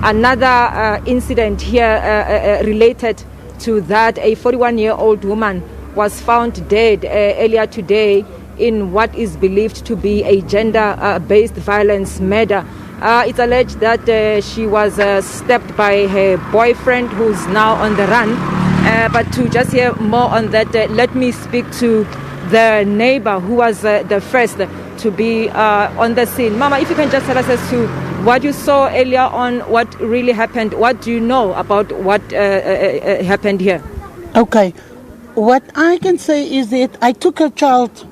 Another incident here related to that, a 41-year-old woman was found dead earlier today in what is believed to be a gender-based violence murder. It's alleged that she was stabbed by her boyfriend, who's now on the run. But to just hear more on that, let me speak to the neighbor who was the first to be on the scene. Mama, if you can just tell us as to what you saw earlier on, what really happened, what do you know about what happened here? Okay, what I can say is that I took a child,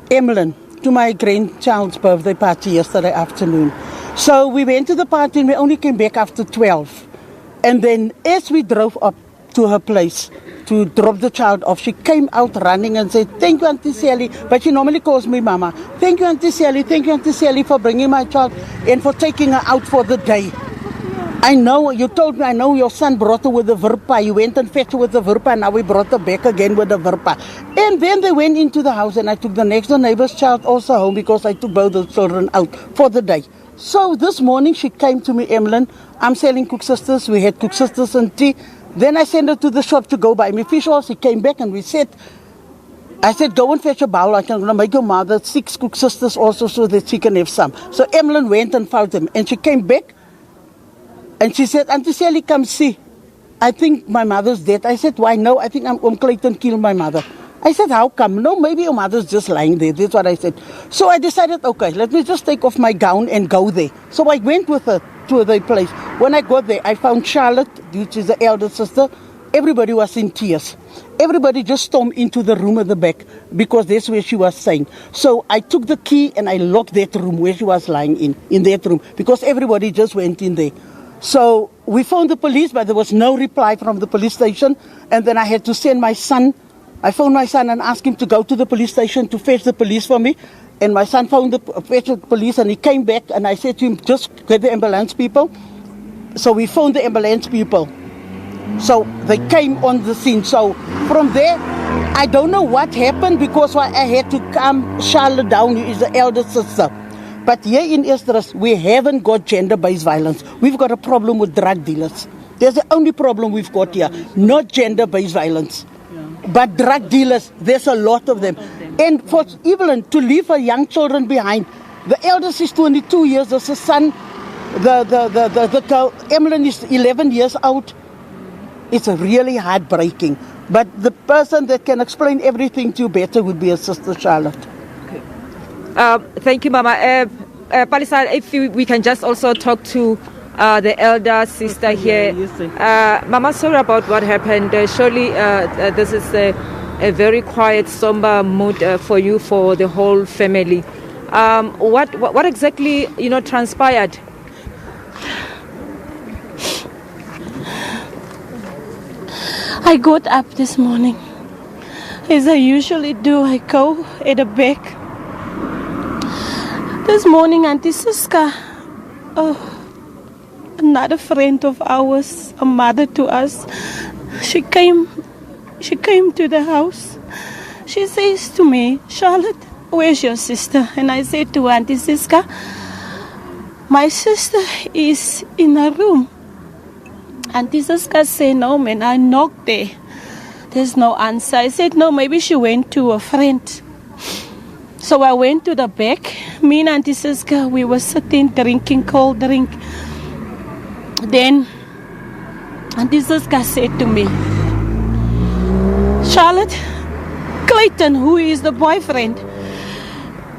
Emlyn, to my grandchild's birthday party yesterday afternoon. So we went to the party and we only came back after 12. And then as we drove up to her place to drop the child off, she came out running and said, "Thank you, Auntie Sally." But she normally calls me Mama. "Thank you, Auntie Sally. Thank you, Auntie Sally, for bringing my child and for taking her out for the day. I know, you told me, I know your son brought her with the Verpa. You went and fetched her with the Verpa, and now we brought her back again with the Verpa." And then they went into the house, and I took the next door neighbor's child also home because I took both the children out for the day. So this morning she came to me, "Emlyn, I'm selling Cook Sisters." We had Cook Sisters and tea. Then I sent her to the shop to go buy me fish oil. She came back and I said, "Go and fetch a bowl. I'm going to make your mother 6 Cook Sisters also so that she can have some." So Emlyn went and found them, and she came back. And she said, "Auntie Sally, come see. I think my mother's dead." I said, "Why? No, I think Clayton killed my mother." I said, "How come?" "No, maybe your mother's just lying there." That's what I said. So I decided, okay, let me just take off my gown and go there. So I went with her to the place. When I got there, I found Charlotte, which is the elder sister. Everybody was in tears. Everybody just stormed into the room at the back because that's where she was staying. So I took the key and I locked that room where she was lying in that room, because everybody just went in there. So we phoned the police, but there was no reply from the police station. And then I had to send my son. I phoned my son and asked him to go to the police station to fetch the police for me. And my son phoned the police, and he came back, and I said to him, "Just get the ambulance people." So we phoned the ambulance people. So they came on the scene. So from there, I don't know what happened, because I had to calm Charlotte down, who is the elder sister. But here in Eesterust, we haven't got gender-based violence. We've got a problem with drug dealers. That's the only problem we've got here, not gender-based violence. But drug dealers, there's a lot of them. And for Evelyn to leave her young children behind, the eldest is 22 years, there's a son, the girl, Emlyn, is 11 years old. It's really heartbreaking. But the person that can explain everything to you better would be her sister Charlotte. Thank you, Mama. Palisa, if we can just also talk to the elder sister here. Mama, sorry about what happened. Surely this is a very quiet, somber mood for you, for the whole family. What exactly, transpired? I got up this morning. As I usually do, I go at the back. This morning, Auntie Siska, another friend of ours, a mother to us, she came to the house. She says to me, "Charlotte, where's your sister?" And I said to Auntie Siska, "My sister is in her room." Auntie Siska said, "No, man, I knocked there. There's no answer." I said, "No, maybe she went to a friend." So I went to the back. Me and Auntie Siska, we were sitting drinking cold drink. Then Auntie Siska said to me, "Charlotte, Clayton, who is the boyfriend,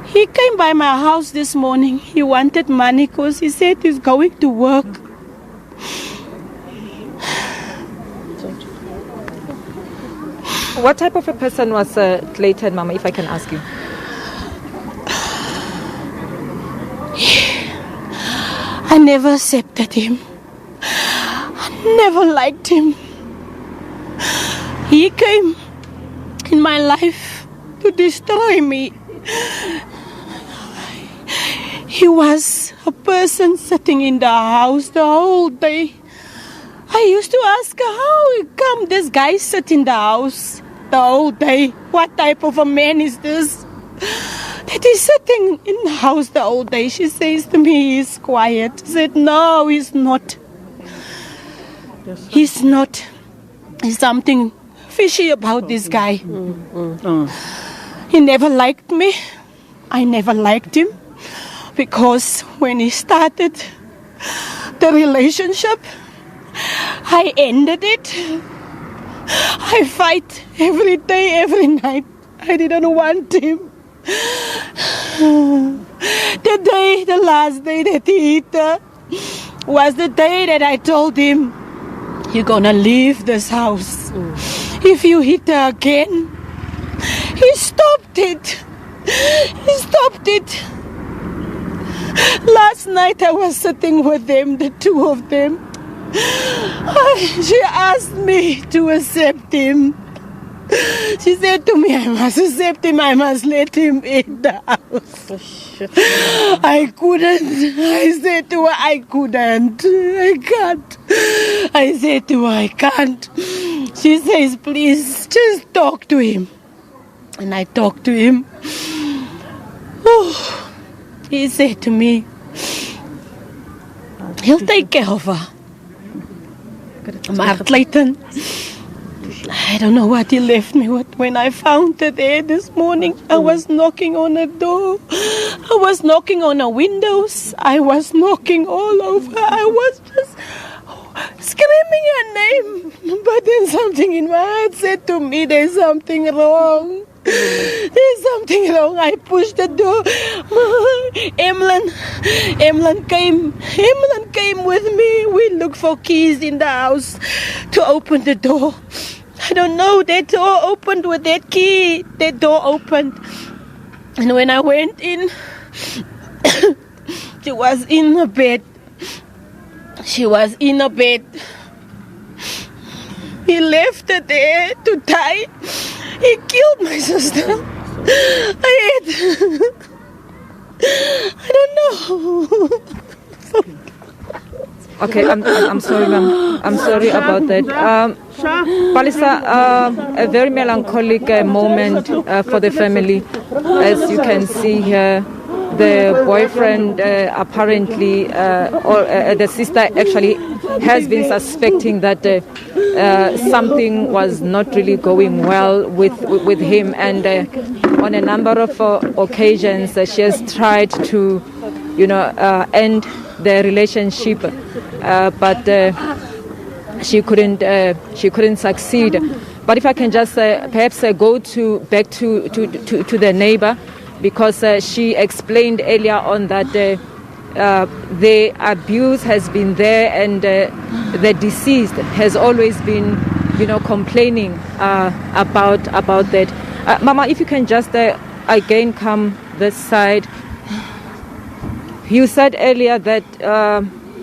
he came by my house this morning. He wanted money because he said he's going to work." What type of a person was Clayton, Mama, if I can ask you? I never accepted him. I never liked him. He came in my life to destroy me. He was a person sitting in the house the whole day. I used to ask her, how come this guy sit in the house the whole day? What type of a man is this? that he's sitting in the house the whole day. She says to me, he's quiet. I said, no, he's not. He's not. There's something fishy about this guy. He never liked me. I never liked him. Because when he started the relationship, I ended it. I fight every day, every night. I didn't want him. The last day that he hit her was the day that I told him, you're gonna leave this house. If you hit her again. He stopped it. He stopped it. Last night I was sitting with them, the two of them. She asked me to accept him. She said to me, I must accept him, I must let him in the house. I couldn't. I said to her, I couldn't. I can't. I said to her, I can't. She says, please, just talk to him. And I talked to him. Oh, he said to me, he'll take care of her. Maar Clayton, I don't know what he left me with. When I found her there this morning, I was knocking on a door. I was knocking on her windows. I was knocking all over. I was just screaming her name. But then something in my heart said to me, there's something wrong. There's something wrong. I pushed the door. Emlyn came with me. We looked for keys in the house to open the door. I don't know, that door opened with that key. That door opened. And when I went in, she was in a bed. She was in a bed. He left her there to die. He killed my sister. I don't know. Okay, I'm sorry, ma'am. I'm sorry about that. Palisa, a very melancholic moment for the family. As you can see here, the boyfriend apparently, or the sister actually has been suspecting that something was not really going well with him, and on a number of occasions she has tried to, end the relationship, but she couldn't succeed. But if I can just perhaps go back to the neighbor, because she explained earlier on that the abuse has been there, and the deceased has always been, complaining about that. Mama, if you can just again come this side. You said earlier that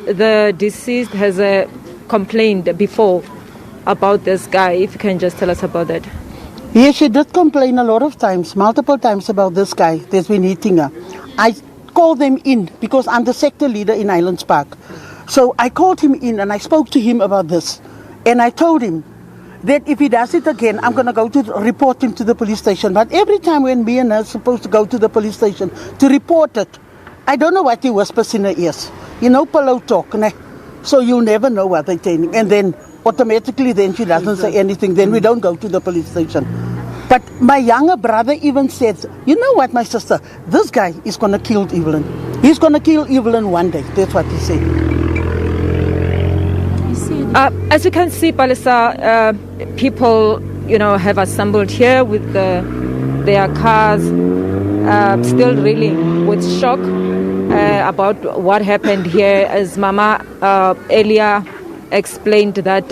the deceased has complained before about this guy. If you can just tell us about that. Yes, she did complain a lot of times, multiple times, about this guy that's been hitting her. I called them in because I'm the sector leader in Islands Park. So I called him in and I spoke to him about this. And I told him that if he does it again, I'm going to go to report him to the police station. But every time when me and her are supposed to go to the police station to report it, I don't know what he whispers in her ears. Pillow talk, ne? So you'll never know what they're telling. And then automatically then she doesn't say anything. Then we don't go to the police station. But my younger brother even said, you know what, my sister, this guy is going to kill Evelyn. He's going to kill Evelyn one day. That's what he said. As you can see, Palisa, people, have assembled here with their cars, still reeling with shock about what happened here. As Mama earlier explained that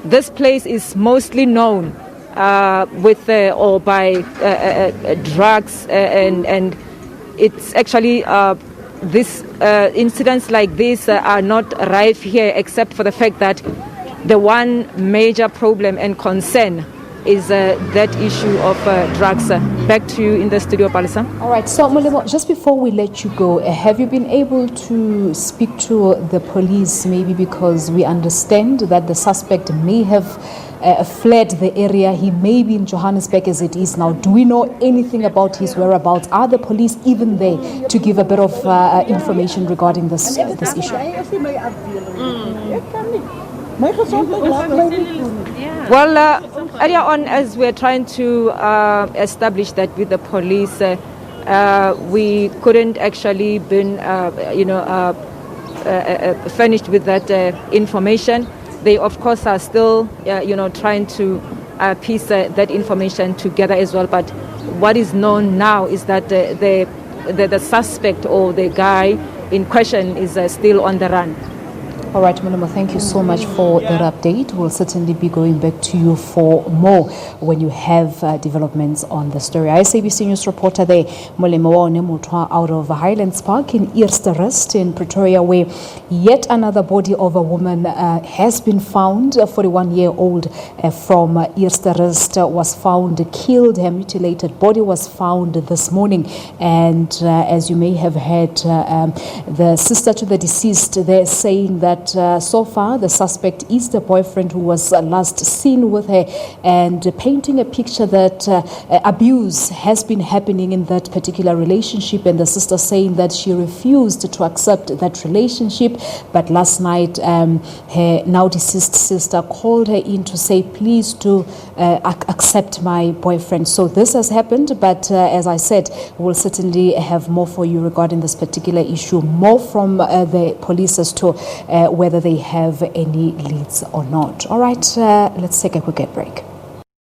this place is mostly known with or by drugs, and it's actually this incidents like this are not rife here, except for the fact that the one major problem and concern is that issue of drugs. Back to you in the studio, Palisa. All right, so Molemo, just before we let you go, have you been able to speak to the police, maybe because we understand that the suspect may have fled the area? He may be in Johannesburg as it is now. Do we know anything about his whereabouts? Are the police even there to give a bit of information regarding this issue? Well, earlier on, as we're trying to establish that with the police, we couldn't actually been, furnished with that information. They, of course, are still, trying to piece that information together as well. But what is known now is that the suspect or the guy in question is still on the run. All right, Molemo, thank you so much for that update. We'll certainly be going back to you for more when you have developments on the story. SABC News reporter there, Molemo Mothoa, out of Highlands Park in Eesterust in Pretoria, where yet another body of a woman has been found. A 41-year-old from Eesterust was found killed. Her mutilated body was found this morning. And as you may have heard, the sister to the deceased, they're saying that so far the suspect is the boyfriend who was last seen with her, and painting a picture that abuse has been happening in that particular relationship, and the sister saying that she refused to accept that relationship. But last night her now deceased sister called her in to say, please do accept my boyfriend. So this has happened, but as I said, we'll certainly have more for you regarding this particular issue, more from the police as to whether they have any leads or not. All right, let's take a quick break.